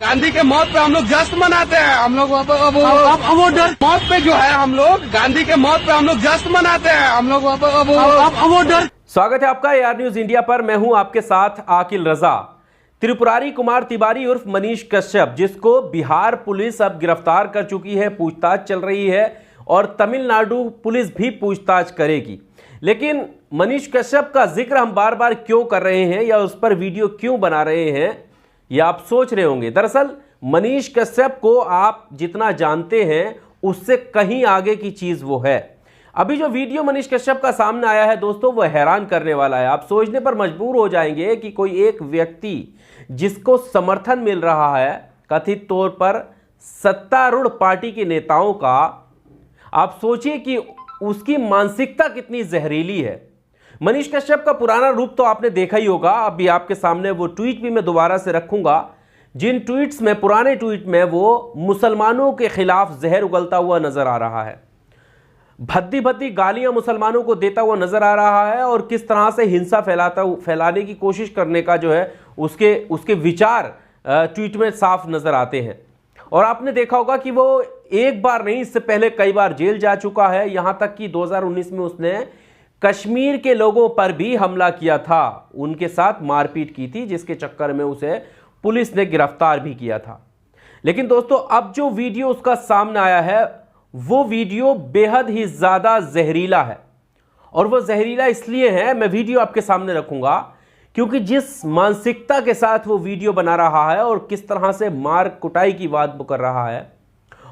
गांधी के मौत पे हम लोग जश्न मनाते हैं। हम लोग अब वो डर मौत पे जो है, हम लोग गांधी के मौत पे हम लोग जश्न मनाते हैं। हम लोग अब वो डर। स्वागत है आपका AR न्यूज इंडिया पर। मैं हूं आपके साथ आकिल रजा। त्रिपुरारी कुमार तिवारी उर्फ मनीष कश्यप, जिसको बिहार पुलिस अब गिरफ्तार कर चुकी है, पूछताछ चल रही है और तमिलनाडु पुलिस भी पूछताछ करेगी। लेकिन मनीष कश्यप का जिक्र हम बार बार क्यों कर रहे हैं या उस पर वीडियो क्यों बना रहे हैं, यह आप सोच रहे होंगे। दरअसल मनीष कश्यप को आप जितना जानते हैं उससे कहीं आगे की चीज वो है। अभी जो वीडियो मनीष कश्यप का सामने आया है दोस्तों, वो हैरान करने वाला है। आप सोचने पर मजबूर हो जाएंगे कि कोई एक व्यक्ति जिसको समर्थन मिल रहा है कथित तौर पर सत्तारूढ़ पार्टी के नेताओं का, आप सोचिए कि उसकी मानसिकता कितनी जहरीली है। मनीष कश्यप का पुराना रूप तो आपने देखा ही होगा। अभी आपके सामने वो ट्वीट भी मैं दोबारा से रखूंगा, जिन ट्वीट्स में, पुराने ट्वीट में वो मुसलमानों के खिलाफ जहर उगलता हुआ नजर आ रहा है, भद्दी भद्दी गालियां मुसलमानों को देता हुआ नजर आ रहा है और किस तरह से हिंसा फैलाने की कोशिश करने का जो है उसके विचार ट्वीट में साफ नजर आते हैं। और आपने देखा होगा कि वो एक बार नहीं, इससे पहले कई बार जेल जा चुका है। यहां तक कि 2019 में उसने कश्मीर के लोगों पर भी हमला किया था, उनके साथ मारपीट की थी, जिसके चक्कर में उसे पुलिस ने गिरफ्तार भी किया था। लेकिन दोस्तों अब जो वीडियो उसका सामने आया है, वो वीडियो बेहद ही ज्यादा जहरीला है। और वो जहरीला इसलिए है, मैं वीडियो आपके सामने रखूंगा, क्योंकि जिस मानसिकता के साथ वो वीडियो बना रहा है और किस तरह से मार कुटाई की बात वो कर रहा है,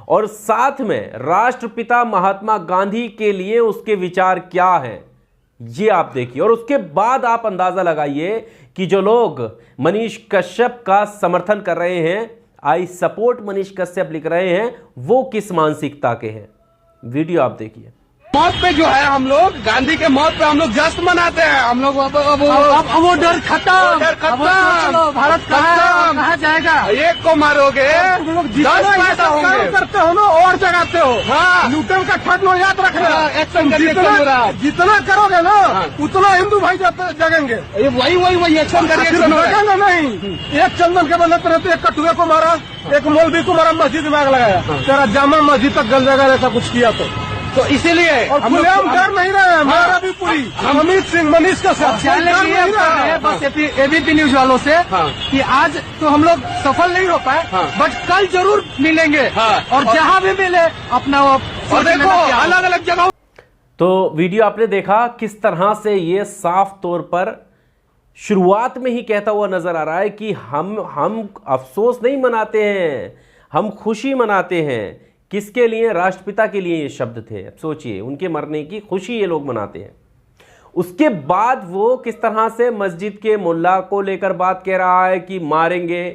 और साथ में राष्ट्रपिता महात्मा गांधी के लिए उसके विचार क्या हैं, ये आप देखिए। और उसके बाद आप अंदाजा लगाइए कि जो लोग मनीष कश्यप का समर्थन कर रहे हैं, आई सपोर्ट मनीष कश्यप लिख रहे हैं, वो किस मानसिकता के हैं। वीडियो आप देखिए। मौत पे जो है, हम लोग गांधी के मौत पे हम लोग जश्न मनाते हैं। हम लोग अब वो डर खत्म, भारत कहाँ जाएगा। एक को मारोगे, 10 पैदा होंगे, करते हो ना और जगाते हो। हाँ, न्यूटन का ठग लो याद रखना। एक्शन करिए, जितना करोगे ना उतना हिंदू भाई जगेंगे। वही एक्शन करिए, जगेंगे नहीं। एक चंदन के बंदे रहते, एक कटुए को मारा, एक मौलवी को मारा, मस्जिद में आग लगाया, तेरा जामा मस्जिद तक गल जाएगा ऐसा कुछ किया तो इसीलिए हम डर नहीं रहे हैं। हमारा भी पूरी अमित सिंह मनीष का साथ बस एबीपी न्यूज वालों से कि आज तो हम लोग सफल नहीं हो पाए, बट कल जरूर मिलेंगे और जहां भी मिले अपना अलग अलग जगह। तो वीडियो आपने देखा किस तरह से ये साफ तौर पर शुरुआत में ही कहता हुआ नजर आ रहा है कि हम अफसोस नहीं मनाते हैं, हम खुशी मनाते हैं। किसके लिए? राष्ट्रपिता के लिए ये शब्द थे। अब सोचिए, उनके मरने की खुशी ये लोग मनाते हैं। उसके बाद वो किस तरह से मस्जिद के मुल्ला को लेकर बात कह रहा है कि मारेंगे,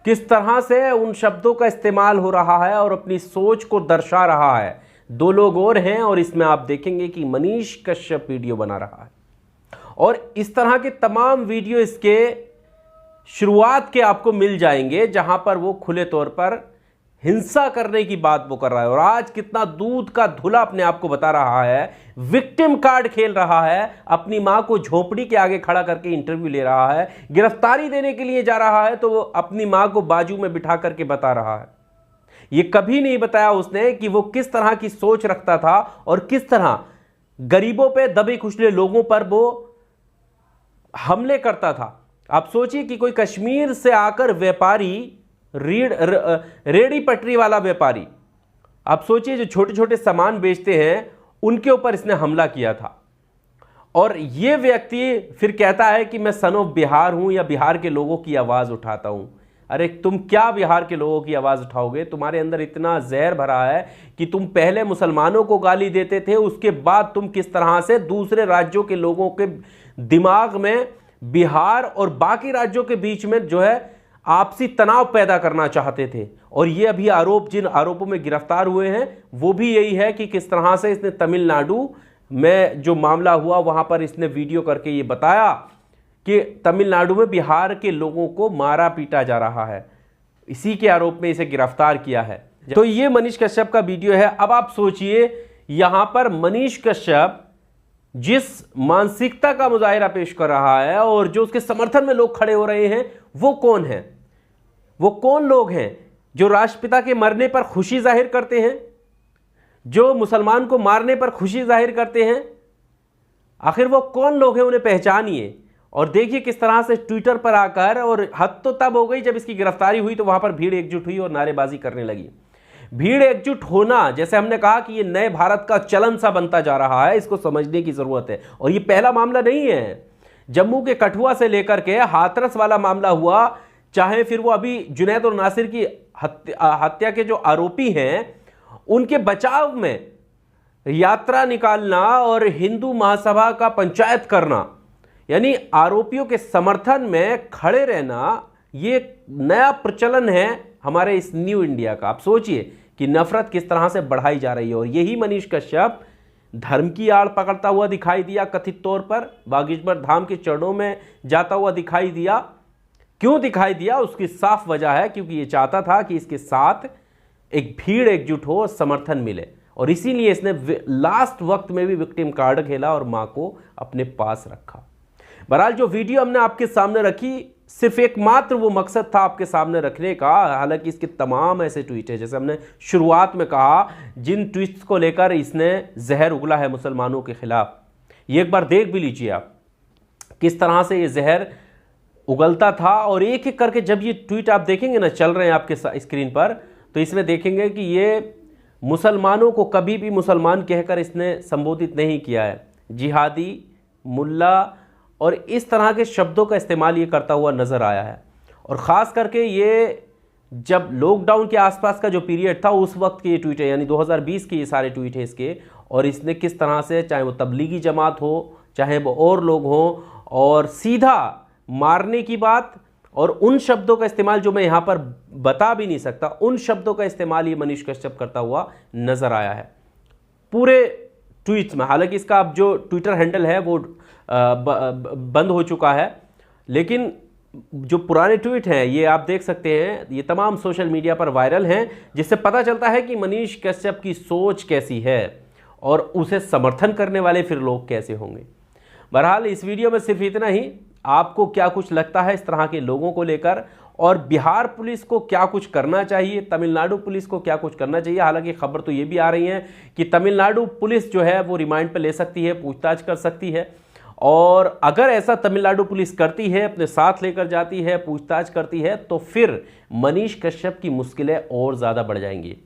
किस तरह से उन शब्दों का इस्तेमाल हो रहा है और अपनी सोच को दर्शा रहा है। दो लोग और हैं और इसमें आप देखेंगे कि मनीष कश्यप वीडियो बना रहा है। और इस तरह के तमाम वीडियो इसके शुरुआत के आपको मिल जाएंगे, जहां पर वो खुले तौर पर हिंसा करने की बात वो कर रहा है। और आज कितना दूध का धुला अपने आप को बता रहा है, विक्टिम कार्ड खेल रहा है, अपनी मां को झोपड़ी के आगे खड़ा करके इंटरव्यू ले रहा है, गिरफ्तारी देने के लिए जा रहा है तो वो अपनी मां को बाजू में बिठा करके बता रहा है। ये कभी नहीं बताया उसने कि वो किस तरह की सोच रखता था और किस तरह गरीबों पे, दबे कुचले लोगों पर वो हमले करता था। आप सोचिए कि कोई कश्मीर से आकर व्यापारी, रेड़ी पटरी वाला व्यापारी, आप सोचिए जो छोटे छोटे सामान बेचते हैं, उनके ऊपर इसने हमला किया था। और यह व्यक्ति फिर कहता है कि मैं सन ऑफ बिहार हूं या बिहार के लोगों की आवाज उठाता हूं। अरे तुम क्या बिहार के लोगों की आवाज उठाओगे? तुम्हारे अंदर इतना जहर भरा है कि तुम पहले मुसलमानों को गाली देते थे, उसके बाद तुम किस तरह से दूसरे राज्यों के लोगों के दिमाग में बिहार और बाकी राज्यों के बीच में जो है आपसी तनाव पैदा करना चाहते थे। और ये अभी आरोप, जिन आरोपों में गिरफ्तार हुए हैं, वो भी यही है कि किस तरह से इसने तमिलनाडु में जो मामला हुआ वहां पर इसने वीडियो करके ये बताया कि तमिलनाडु में बिहार के लोगों को मारा पीटा जा रहा है। इसी के आरोप में इसे गिरफ्तार किया है। तो ये मनीष कश्यप का वीडियो है। अब आप सोचिए, यहां पर मनीष कश्यप जिस मानसिकता का मुजाहिरा पेश कर रहा है और जो उसके समर्थन में लोग खड़े हो रहे हैं, वो कौन है? वो कौन लोग हैं जो राष्ट्रपिता के मरने पर खुशी जाहिर करते हैं, जो मुसलमान को मारने पर खुशी जाहिर करते हैं? आखिर वो कौन लोग हैं, उन्हें पहचानिए। और देखिए किस तरह से ट्विटर पर आकर, और हद तो तब हो गई जब इसकी गिरफ्तारी हुई तो वहां पर भीड़ एकजुट हुई और नारेबाजी करने लगी। भीड़ एकजुट होना, जैसे हमने कहा कि ये नए भारत का चलन सा बनता जा रहा है, इसको समझने की जरूरत है। और ये पहला मामला नहीं है। जम्मू के कठुआ से लेकर के हाथरस वाला मामला हुआ, चाहे फिर वो अभी जुनैद और नासिर की हत्या के जो आरोपी हैं उनके बचाव में यात्रा निकालना और हिंदू महासभा का पंचायत करना, यानी आरोपियों के समर्थन में खड़े रहना, ये नया प्रचलन है हमारे इस न्यू इंडिया का। आप सोचिए कि नफरत किस तरह से बढ़ाई जा रही है। और यही मनीष कश्यप धर्म की आड़ पकड़ता हुआ दिखाई दिया, कथित तौर पर बागेश्वर धाम के चरणों में जाता हुआ दिखाई दिया। क्यों दिखाई दिया? उसकी साफ वजह है, क्योंकि ये चाहता था कि इसके साथ एक भीड़ एकजुट हो, समर्थन मिले, और इसीलिए इसने लास्ट वक्त में भी विक्टिम कार्ड खेला और मां को अपने पास रखा। बहरहाल जो वीडियो हमने आपके सामने रखी, सिर्फ एकमात्र वो मकसद था आपके सामने रखने का। हालांकि इसके तमाम ऐसे ट्वीट है, जैसे हमने शुरुआत में कहा, जिन ट्वीट्स को लेकर इसने जहर उगला है मुसलमानों के खिलाफ। ये एक बार देख भी लीजिए आप किस तरह से ये जहर उगलता था। और एक एक करके जब ये ट्वीट आप देखेंगे ना, चल रहे हैं आपके स्क्रीन पर, तो इसमें देखेंगे कि ये मुसलमानों को कभी भी मुसलमान कहकर इसने संबोधित नहीं किया है। जिहादी, मुल्ला और इस तरह के शब्दों का इस्तेमाल ये करता हुआ नज़र आया है। और ख़ास करके ये जब लॉकडाउन के आसपास का जो पीरियड था उस वक्त के ये ट्वीट है, यानी 2020 के ये सारे ट्वीट है इसके। और इसने किस तरह से, चाहे वो तबलीगी जमात हो, चाहे वो और लोग हों, और सीधा मारने की बात और उन शब्दों का इस्तेमाल जो मैं यहाँ पर बता भी नहीं सकता, उन शब्दों का इस्तेमाल ये मनीष कश्यप करता हुआ नज़र आया है पूरे ट्वीट्स में। हालांकि इसका अब जो ट्विटर हैंडल है वो बंद हो चुका है, लेकिन जो पुराने ट्वीट हैं ये आप देख सकते हैं, ये तमाम सोशल मीडिया पर वायरल हैं, जिससे पता चलता है कि मनीष कश्यप की सोच कैसी है और उसे समर्थन करने वाले फिर लोग कैसे होंगे। बहरहाल इस वीडियो में सिर्फ इतना ही। आपको क्या कुछ लगता है इस तरह के लोगों को लेकर, और बिहार पुलिस को क्या कुछ करना चाहिए, तमिलनाडु पुलिस को क्या कुछ करना चाहिए? हालांकि खबर तो ये भी आ रही है कि तमिलनाडु पुलिस जो है वो रिमांड पर ले सकती है, पूछताछ कर सकती है। और अगर ऐसा तमिलनाडु पुलिस करती है, अपने साथ लेकर जाती है, पूछताछ करती है, तो फिर मनीष कश्यप की मुश्किलें और ज़्यादा बढ़ जाएंगी।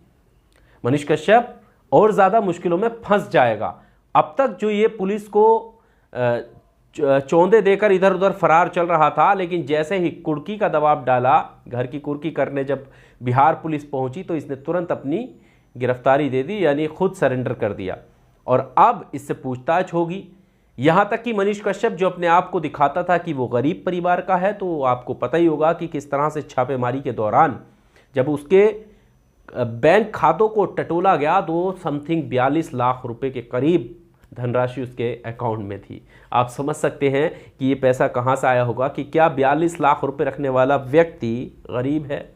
मनीष कश्यप और ज़्यादा मुश्किलों में फंस जाएगा। अब तक जो ये पुलिस को चौंधे देकर इधर उधर फरार चल रहा था, लेकिन जैसे ही कुर्की का दबाव डाला, घर की कुर्की करने जब बिहार पुलिस पहुंची, तो इसने तुरंत अपनी गिरफ्तारी दे दी, यानी खुद सरेंडर कर दिया। और अब इससे पूछताछ होगी। यहाँ तक कि मनीष कश्यप जो अपने आप को दिखाता था कि वो गरीब परिवार का है, तो आपको पता ही होगा कि किस तरह से छापेमारी के दौरान जब उसके बैंक खातों को टटोला गया तो समथिंग 42 लाख रुपए के करीब धनराशि उसके अकाउंट में थी। आप समझ सकते हैं कि ये पैसा कहाँ से आया होगा, कि क्या 42 लाख रुपए रखने वाला व्यक्ति गरीब है?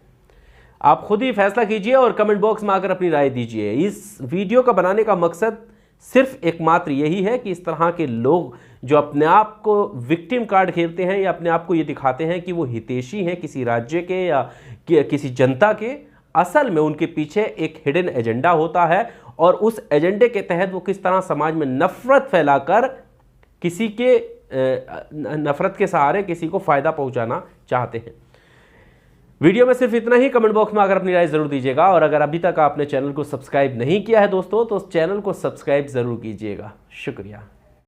आप खुद ही फैसला कीजिए और कमेंट बॉक्स में आकर अपनी राय दीजिए। इस वीडियो का बनाने का मकसद सिर्फ एकमात्र यही है कि इस तरह के लोग जो अपने आप को विक्टिम कार्ड खेलते हैं या अपने आप को ये दिखाते हैं कि वो हितैषी हैं किसी राज्य के या किसी जनता के, असल में उनके पीछे एक हिडन एजेंडा होता है, और उस एजेंडे के तहत वो किस तरह समाज में नफरत फैलाकर किसी के नफरत के सहारे किसी को फायदा पहुंचाना चाहते हैं। वीडियो में सिर्फ इतना ही। कमेंट बॉक्स में आकर अपनी राय जरूर दीजिएगा, और अगर अभी तक आपने चैनल को सब्सक्राइब नहीं किया है दोस्तों, तो चैनल को सब्सक्राइब जरूर कीजिएगा। शुक्रिया।